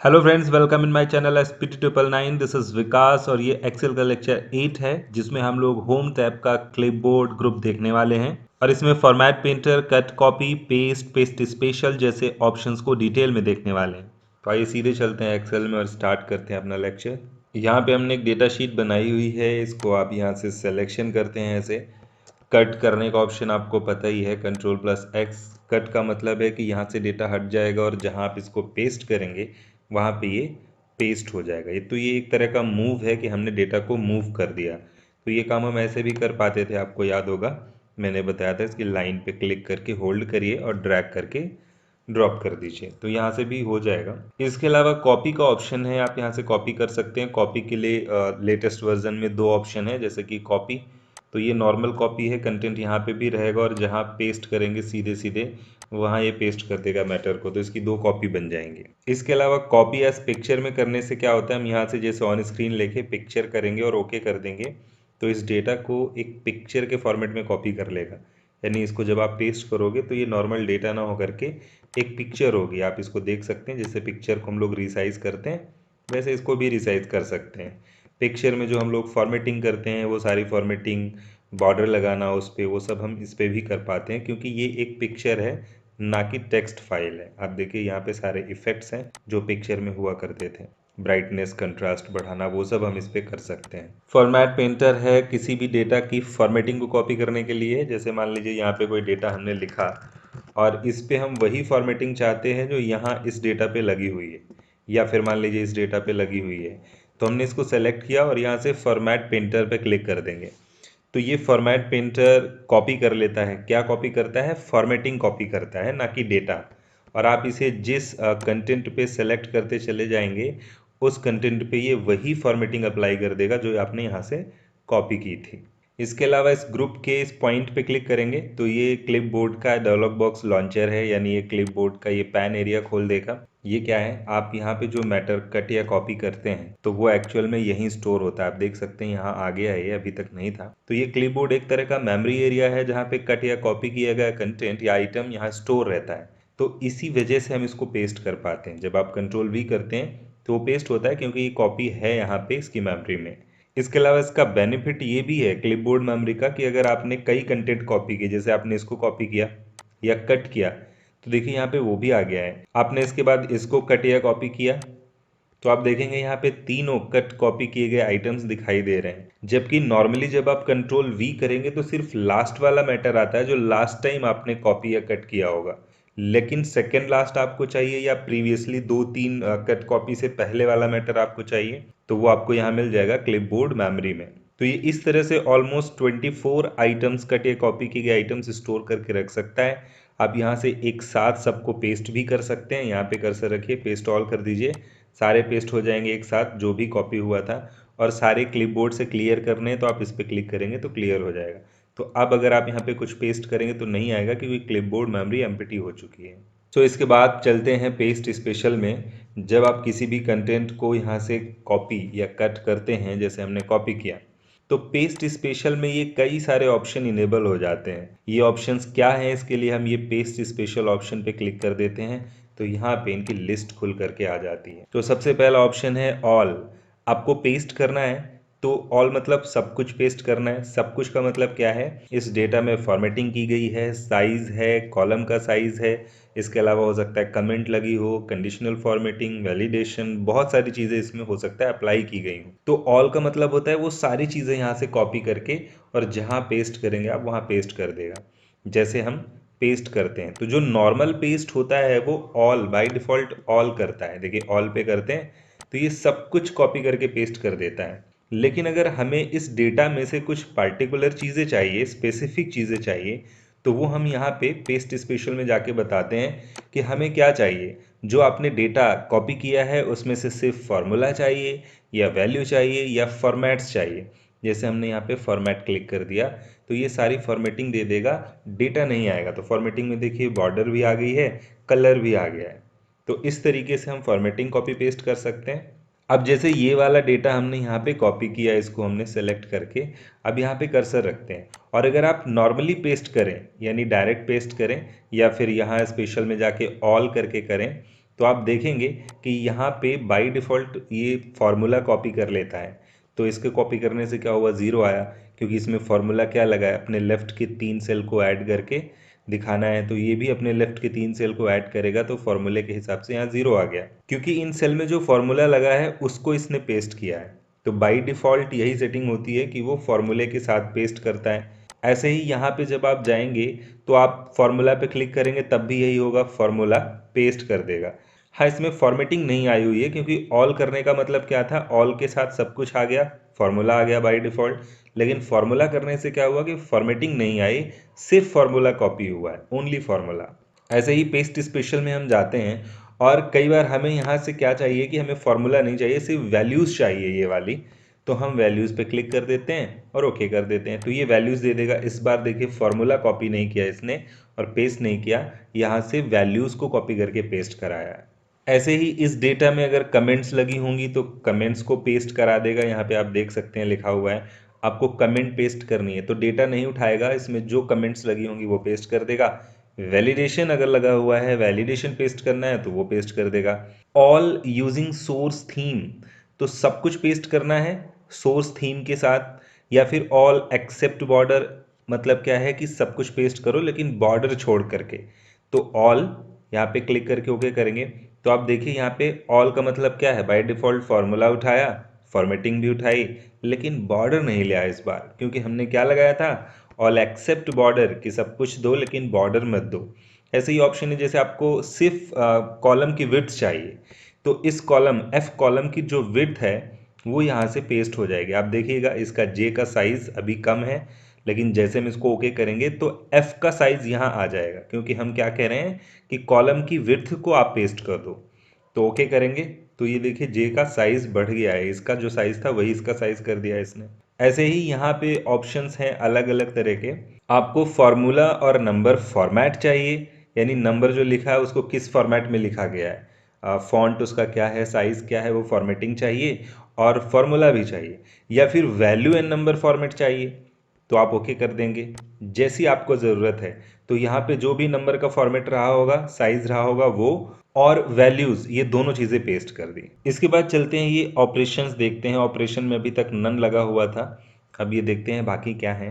Hello friends, welcome in my channel SP299। This is Vikas और ये Excel का lecture 8 है जिसमें हम लोग होम टैब का क्लिपबोर्ड ग्रुप देखने वाले हैं और इसमें format painter, cut copy, paste, paste special जैसे ऑप्शंस को डिटेल में देखने वाले हैं। तो आइए सीधे चलते हैं एक्सेल में और स्टार्ट करते हैं अपना लेक्चर। यहाँ पे हमने एक डेटा शीट बनाई हुई है, इसको आप यहाँ से सिलेक्शन करते हैं। ऐसे कट करने का ऑप्शन आपको पता ही है, Ctrl+X। कट का मतलब है कि यहाँ से डेटा हट जाएगा और जहाँ आप इसको पेस्ट करेंगे वहाँ पे ये पेस्ट हो जाएगा। ये एक तरह का मूव है कि हमने डेटा को मूव कर दिया। तो ये काम हम ऐसे भी कर पाते थे, आपको याद होगा मैंने बताया था। इसकी लाइन पे क्लिक करके होल्ड करिए और ड्रैग करके ड्रॉप कर दीजिए, तो यहाँ से भी हो जाएगा। इसके अलावा कॉपी का ऑप्शन है, आप यहाँ से कॉपी कर सकते हैं। कॉपी के लिए लेटेस्ट वर्जन में दो ऑप्शन है, जैसे कि कॉपी, तो ये नॉर्मल कॉपी है, कंटेंट यहाँ पे भी रहेगा और जहाँ पेस्ट करेंगे सीधे सीधे वहाँ ये पेस्ट कर देगा मैटर को, तो इसकी दो कॉपी बन जाएंगी। इसके अलावा कॉपी एज पिक्चर में करने से क्या होता है, हम यहाँ से जैसे ऑन स्क्रीन लेके पिक्चर करेंगे और ओके कर देंगे तो इस डेटा को एक पिक्चर के फॉर्मेट में कॉपी कर लेगा। यानी इसको जब आप पेस्ट करोगे तो ये नॉर्मल डेटा ना होकर के एक पिक्चर होगी। आप इसको देख सकते हैं, जैसे पिक्चर को हम लोग रिसाइज करते हैं वैसे इसको भी रिसाइज कर सकते हैं। पिक्चर में जो हम लोग फॉर्मेटिंग करते हैं वो सारी फॉर्मेटिंग, बॉर्डर लगाना उस पर, वो सब हम इस पर भी कर पाते हैं, क्योंकि ये एक पिक्चर है ना कि टेक्स्ट फाइल है। आप देखिए यहाँ पे सारे इफेक्ट्स हैं जो पिक्चर में हुआ करते थे, ब्राइटनेस, कंट्रास्ट बढ़ाना, वो सब हम इस पे कर सकते हैं। फॉर्मेट पेंटर है किसी भी डेटा की फॉर्मेटिंग को कॉपी करने के लिए। जैसे मान लीजिए यहाँ पे कोई डेटा हमने लिखा और इस पे हम वही फॉर्मेटिंग चाहते हैं जो यहाँ इस डेटा पे लगी हुई है, या फिर मान लीजिए इस डेटा पे लगी हुई है, तो हमने इसको सेलेक्ट किया और यहाँ से फॉर्मेट पेंटर पे क्लिक कर देंगे। तो ये फॉर्मेट पेंटर कॉपी कर लेता है। क्या कॉपी करता है? फॉर्मेटिंग कॉपी करता है, ना कि डेटा। और आप इसे जिस कंटेंट पे सेलेक्ट करते चले जाएंगे उस कंटेंट पे ये वही फॉर्मेटिंग अप्लाई कर देगा जो आपने यहाँ से कॉपी की थी। इसके अलावा इस ग्रुप के इस पॉइंट पे क्लिक करेंगे तो ये क्लिपबोर्ड का डायलॉग बॉक्स लॉन्चर है, यानी ये क्लिपबोर्ड का ये पैन एरिया खोल देगा। ये क्या है, आप यहाँ पे जो मैटर कट या कॉपी करते हैं तो वो एक्चुअल में यहीं स्टोर होता है। आप देख सकते हैं यहाँ आ गया है, ये अभी तक नहीं था। तो ये क्लिपबोर्ड एक तरह का मेमोरी एरिया है जहाँ पे कट या कॉपी किया गया कंटेंट या आइटम यहाँ स्टोर रहता है। तो इसी वजह से हम इसको पेस्ट कर पाते हैं। जब आप Ctrl+V करते हैं तो वो पेस्ट होता है, क्योंकि ये कॉपी है यहाँ पे इसकी मेमोरी में। इसके अलावा इसका बेनिफिट ये भी है क्लिपबोर्ड मेमोरी का, कि अगर आपने कई कंटेंट कॉपी किए, जैसे आपने इसको कॉपी किया या कट किया, तो देखिए यहाँ पे वो भी आ गया है। आपने इसके बाद इसको कट या कॉपी किया तो आप देखेंगे यहाँ पे तीनों कट कॉपी किए गए आइटम्स दिखाई दे रहे हैं। जबकि नॉर्मली जब आप Ctrl+V करेंगे तो सिर्फ लास्ट वाला मैटर आता है जो लास्ट टाइम आपने कॉपी या कट किया होगा। लेकिन सेकेंड लास्ट आपको चाहिए या प्रीवियसली दो तीन कट कॉपी से पहले वाला मैटर आपको चाहिए, तो वो आपको यहाँ मिल जाएगा क्लिपबोर्ड मेमोरी में। तो ये इस तरह से ऑलमोस्ट 24 आइटम्स, कट या कॉपी किए गए आइटम्स स्टोर करके रख सकता है। आप यहाँ से एक साथ सबको पेस्ट भी कर सकते हैं। यहाँ पे कर्सर रखिए, पेस्ट ऑल कर दीजिए, सारे पेस्ट हो जाएंगे एक साथ जो भी कॉपी हुआ था। और सारे क्लिपबोर्ड से क्लियर करने हैं तो आप इस पर क्लिक करेंगे तो क्लियर हो जाएगा। तो अब अगर आप यहाँ पे कुछ पेस्ट करेंगे तो नहीं आएगा, क्योंकि क्लिपबोर्ड मेमोरी एम्प्टी हो चुकी है। तो इसके बाद चलते हैं पेस्ट स्पेशल में। जब आप किसी भी कंटेंट को यहाँ से कॉपी या कट करते हैं, जैसे हमने कॉपी किया, तो पेस्ट स्पेशल में ये कई सारे ऑप्शन इनेबल हो जाते हैं। ये ऑप्शंस क्या हैं, इसके लिए हम ये पेस्ट स्पेशल ऑप्शन पे क्लिक कर देते हैं तो यहाँ पे इनकी लिस्ट खुल करके आ जाती है। तो सबसे पहला ऑप्शन है ऑल। आपको पेस्ट करना है तो ऑल मतलब सब कुछ पेस्ट करना है। सब कुछ का मतलब क्या है, इस डेटा में फॉर्मेटिंग की गई है, साइज है, कॉलम का साइज है, इसके अलावा हो सकता है कमेंट लगी हो, कंडीशनल फॉर्मेटिंग, वैलिडेशन, बहुत सारी चीज़ें इसमें हो सकता है अप्लाई की गई हो। तो ऑल का मतलब होता है वो सारी चीज़ें यहाँ से कॉपी करके और जहाँ पेस्ट करेंगे आप वहाँ पेस्ट कर देगा। जैसे हम पेस्ट करते हैं तो जो नॉर्मल पेस्ट होता है वो ऑल बाय डिफ़ॉल्ट ऑल करता है। देखिए ऑल पे करते हैं तो ये सब कुछ कॉपी करके पेस्ट कर देता है। लेकिन अगर हमें इस डेटा में से कुछ पार्टिकुलर चीज़ें चाहिए, स्पेसिफिक चीज़ें चाहिए, तो वो हम यहाँ पे पेस्ट स्पेशल में जाके बताते हैं कि हमें क्या चाहिए। जो आपने डेटा कॉपी किया है उसमें से सिर्फ फार्मूला चाहिए या वैल्यू चाहिए या फॉर्मेट्स चाहिए। जैसे हमने यहाँ पे फॉर्मेट क्लिक कर दिया तो ये सारी फॉर्मेटिंग दे देगा, डेटा नहीं आएगा। तो फॉर्मेटिंग में देखिए बॉर्डर भी आ गई है, कलर भी आ गया है। तो इस तरीके से हम फॉर्मेटिंग कॉपी पेस्ट कर सकते हैं। अब जैसे ये वाला डेटा हमने यहाँ पे कॉपी किया, इसको हमने सेलेक्ट करके अब यहाँ पे कर्सर रखते हैं। और अगर आप नॉर्मली पेस्ट करें यानी डायरेक्ट पेस्ट करें या फिर यहाँ स्पेशल में जाके ऑल करके करें तो आप देखेंगे कि यहाँ पे बाय डिफ़ॉल्ट ये फार्मूला कॉपी कर लेता है। तो इसके कॉपी करने से क्या हुआ, ज़ीरो आया, क्योंकि इसमें फार्मूला क्या लगा है, अपने लेफ़्ट के 3 सेल को ऐड करके दिखाना है। तो ये भी अपने लेफ़्ट के 3 सेल को ऐड करेगा, तो फार्मूले के हिसाब से यहाँ ज़ीरो आ गया, क्योंकि इन सेल में जो फार्मूला लगा है उसको इसने पेस्ट किया है। तो बाय डिफ़ॉल्ट यही सेटिंग होती है कि वो फार्मूले के साथ पेस्ट करता है। ऐसे ही यहाँ पे जब आप जाएंगे तो आप फार्मूला पे क्लिक करेंगे तब भी यही होगा, फार्मूला पेस्ट कर देगा। हाँ, इसमें फॉर्मेटिंग नहीं आई हुई है, क्योंकि ऑल करने का मतलब क्या था, ऑल के साथ सब कुछ आ गया, फार्मूला आ गया बाय डिफ़ॉल्ट। लेकिन फार्मूला करने से क्या हुआ कि फॉर्मेटिंग नहीं आई, सिर्फ फार्मूला कॉपी हुआ है, ओनली फार्मूला। ऐसे ही पेस्ट स्पेशल में हम जाते हैं और कई बार हमें यहाँ से क्या चाहिए कि हमें फार्मूला नहीं चाहिए, सिर्फ वैल्यूज़ चाहिए ये वाली। तो हम वैल्यूज़ पे क्लिक कर देते हैं और ओके कर देते हैं, तो ये वैल्यूज़ दे देगा। इस बार देखिए फार्मूला कॉपी नहीं किया इसने और पेस्ट नहीं किया, यहाँ से वैल्यूज़ को कॉपी करके पेस्ट कराया है। ऐसे ही इस डेटा में अगर कमेंट्स लगी होंगी तो कमेंट्स को पेस्ट करा देगा। यहाँ पे आप देख सकते हैं लिखा हुआ है आपको कमेंट पेस्ट करनी है, तो डेटा नहीं उठाएगा, इसमें जो कमेंट्स लगी होंगी वो पेस्ट कर देगा। वैलिडेशन अगर लगा हुआ है, वैलिडेशन पेस्ट करना है तो वो पेस्ट कर देगा। ऑल यूजिंग सोर्स थीम, तो सब कुछ पेस्ट करना है सोर्स थीम के साथ, या फिर ऑल एक्सेप्ट बॉर्डर, मतलब क्या है कि सब कुछ पेस्ट करो लेकिन बॉर्डर छोड़ करके। तो ऑल यहाँ पे क्लिक करके ओके करेंगे तो आप देखिए यहाँ पे ऑल का मतलब क्या है, बाय डिफ़ॉल्ट फार्मूला उठाया, फॉर्मेटिंग भी उठाई, लेकिन बॉर्डर नहीं लिया इस बार, क्योंकि हमने क्या लगाया था, ऑल एक्सेप्ट बॉर्डर, कि सब कुछ दो लेकिन बॉर्डर मत दो। ऐसे ही ऑप्शन है जैसे आपको सिर्फ कॉलम की विड्थ चाहिए, तो इस कॉलम एफ कॉलम की जो विड्थ है वो यहाँ से पेस्ट हो जाएगी। आप देखिएगा इसका जे का साइज़ अभी कम है, लेकिन जैसे हम इसको ओके करेंगे तो एफ का साइज़ यहाँ आ जाएगा, क्योंकि हम क्या कह रहे हैं कि कॉलम की विड्थ को आप पेस्ट कर दो। तो ओके करेंगे तो ये देखिए जे का साइज़ बढ़ गया है, इसका जो साइज़ था वही इसका साइज़ कर दिया है इसने। ऐसे ही यहाँ पे ऑप्शंस हैं अलग अलग तरह के। आपको फार्मूला और नंबर फॉर्मेट चाहिए, यानी नंबर जो लिखा है उसको किस फॉर्मेट में लिखा गया है, फॉन्ट उसका क्या है, साइज़ क्या है, वो फॉर्मेटिंग चाहिए, और फार्मूला भी चाहिए। या फिर वैल्यू एंड नंबर फॉर्मेट चाहिए तो आप ओके कर देंगे जैसी आपको ज़रूरत है। तो यहाँ पे जो भी नंबर का फॉर्मेट रहा होगा, साइज़ रहा होगा वो, और वैल्यूज़, ये दोनों चीज़ें पेस्ट कर दी। इसके बाद चलते हैं ये ऑपरेशंस देखते हैं। ऑपरेशन में अभी तक नन लगा हुआ था, अब ये देखते हैं बाकी क्या है।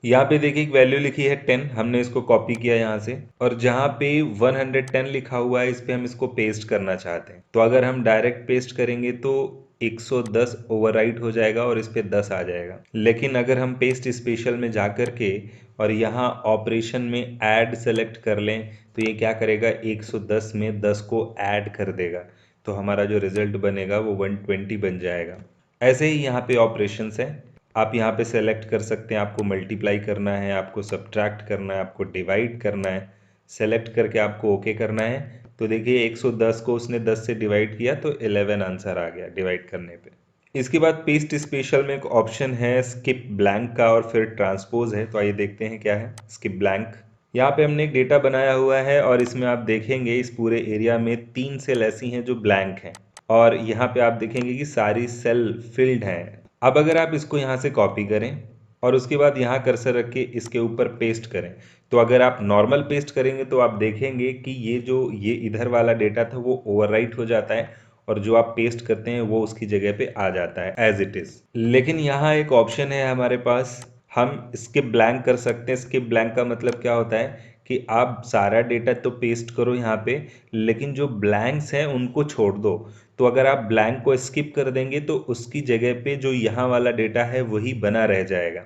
यहाँ पे देखिए एक वैल्यू लिखी है 10, हमने इसको कॉपी किया यहाँ से, और जहाँ पे 110 लिखा हुआ है इस पे हम इसको पेस्ट करना चाहते हैं। तो अगर हम डायरेक्ट पेस्ट करेंगे तो 110 ओवरराइट हो जाएगा और इस पे 10 आ जाएगा। लेकिन अगर हम पेस्ट स्पेशल में जा कर के और यहाँ ऑपरेशन में ऐड सेलेक्ट कर लें तो ये क्या करेगा, 110 में 10 को ऐड कर देगा, तो हमारा जो रिजल्ट बनेगा वो 120 बन जाएगा। ऐसे ही यहाँ पे ऑपरेशंस हैं, आप यहाँ पे सेलेक्ट कर सकते हैं, आपको मल्टीप्लाई करना है, आपको सब्ट्रैक्ट करना है, आपको डिवाइड करना है। सेलेक्ट करके आपको ओके करना है। तो देखिए 110 को उसने 10 से डिवाइड किया तो 11 आंसर आ गया डिवाइड करने पे। इसके बाद पेस्ट स्पेशल में एक ऑप्शन है स्किप ब्लैंक का और फिर ट्रांसपोज है, तो आइए देखते हैं क्या है स्किप ब्लैंक। यहाँ पे हमने एक डेटा बनाया हुआ है और इसमें आप देखेंगे इस पूरे एरिया में 3 सेल ऐसी हैं जो ब्लैंक हैं, और यहाँ पे आप देखेंगे कि सारी सेल फिल्ड हैं। अब अगर आप इसको यहाँ से कॉपी करें और उसके बाद यहाँ कर्सर रख के इसके ऊपर पेस्ट करें, तो अगर आप नॉर्मल पेस्ट करेंगे तो आप देखेंगे कि ये इधर वाला डेटा था वो ओवरराइट हो जाता है, और जो आप पेस्ट करते हैं वो उसकी जगह पे आ जाता है एज इट इज़। लेकिन यहाँ एक ऑप्शन है हमारे पास, हम स्किप ब्लैंक कर सकते हैं। स्किप ब्लैंक का मतलब क्या होता है कि आप सारा डेटा तो पेस्ट करो यहाँ पे, लेकिन जो ब्लैंक्स हैं उनको छोड़ दो। तो अगर आप ब्लैंक को स्किप कर देंगे तो उसकी जगह पे जो यहाँ वाला डेटा है वही बना रह जाएगा,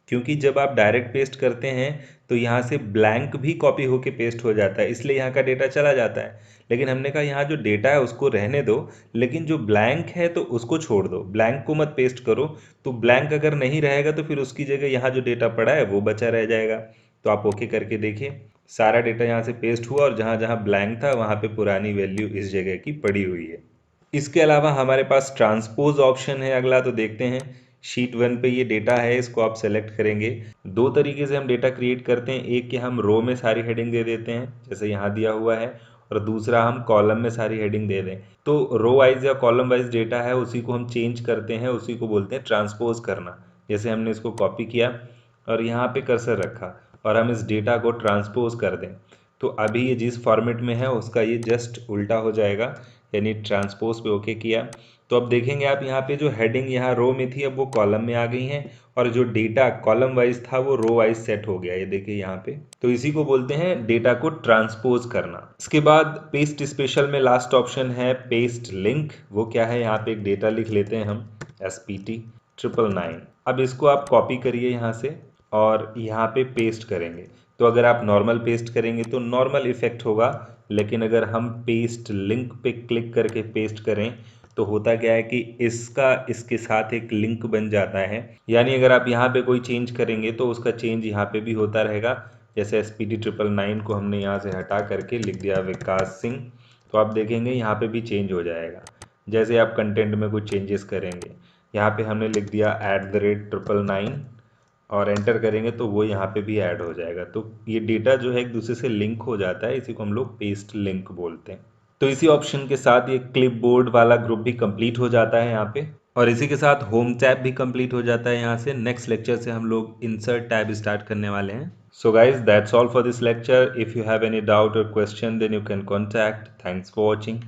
क्योंकि जब आप डायरेक्ट पेस्ट करते हैं तो यहाँ से ब्लैंक भी कॉपी होके पेस्ट हो जाता है, इसलिए यहाँ का डेटा चला जाता है। लेकिन हमने कहा यहाँ जो डेटा है उसको रहने दो, लेकिन जो ब्लैंक है तो उसको छोड़ दो, ब्लैंक को मत पेस्ट करो। तो ब्लैंक अगर नहीं रहेगा तो फिर उसकी जगह यहाँ जो डेटा पड़ा है वो बचा रह जाएगा। तो आप ओके करके देखिए, सारा डेटा यहाँ से पेस्ट हुआ और जहाँ जहाँ ब्लैंक था वहाँ पे पुरानी वैल्यू इस जगह की पड़ी हुई है। इसके अलावा हमारे पास ट्रांसपोज ऑप्शन है अगला, तो देखते हैं। शीट 1 पे ये डेटा है, इसको आप सेलेक्ट करेंगे। दो तरीके से हम डेटा क्रिएट करते हैं, एक कि हम रो में सारी हेडिंग दे देते हैं जैसे यहाँ दिया हुआ है, और दूसरा हम कॉलम में सारी हेडिंग दे दें। तो रो वाइज या कॉलम वाइज डेटा है उसी को हम चेंज करते हैं, उसी को बोलते हैं ट्रांसपोज करना। जैसे हमने इसको कॉपी किया और यहाँ पे कर्सर रखा और हम इस डेटा को ट्रांसपोज कर दें, तो अभी ये जिस फॉर्मेट में है उसका ये जस्ट उल्टा हो जाएगा, यानी ट्रांसपोज पे ओके किया तो अब देखेंगे आप यहाँ पे जो हेडिंग यहाँ रो में थी अब वो कॉलम में आ गई हैं और जो डेटा कॉलम वाइज था वो रो वाइज सेट हो गया, ये देखिए यहाँ पे। तो इसी को बोलते हैं डेटा को ट्रांसपोज करना। इसके बाद पेस्ट स्पेशल में लास्ट ऑप्शन है पेस्ट लिंक। वो क्या है, यहाँ पे एक डेटा लिख लेते हैं हम SPT999। अब इसको आप कॉपी करिए यहाँ से और यहाँ पे पेस्ट करेंगे। तो अगर आप नॉर्मल पेस्ट करेंगे तो नॉर्मल इफेक्ट होगा, लेकिन अगर हम पेस्ट लिंक पे क्लिक करके पेस्ट करें तो होता क्या है कि इसका इसके साथ एक लिंक बन जाता है, यानी अगर आप यहाँ पे कोई चेंज करेंगे तो उसका चेंज यहाँ पे भी होता रहेगा। जैसे SPT999 को हमने यहाँ से हटा करके लिख दिया विकास सिंह, तो आप देखेंगे यहाँ पे भी चेंज हो जाएगा। जैसे आप कंटेंट में कुछ चेंजेस करेंगे, यहाँ पे हमने लिख दिया @999 और एंटर करेंगे तो वो यहाँ पे भी ऐड हो जाएगा। तो ये डेटा जो है एक दूसरे से लिंक हो जाता है, इसी को हम लोग पेस्ट लिंक बोलते हैं। तो इसी ऑप्शन के साथ ये क्लिपबोर्ड वाला ग्रुप भी कंप्लीट हो जाता है यहाँ पे, और इसी के साथ होम टैब भी कंप्लीट हो जाता है। यहाँ से नेक्स्ट लेक्चर से हम लोग इंसर्ट टैब स्टार्ट करने वाले हैं। So guys that's all for this lecture. If you have any doubt और question then you can contact. Thanks for watching.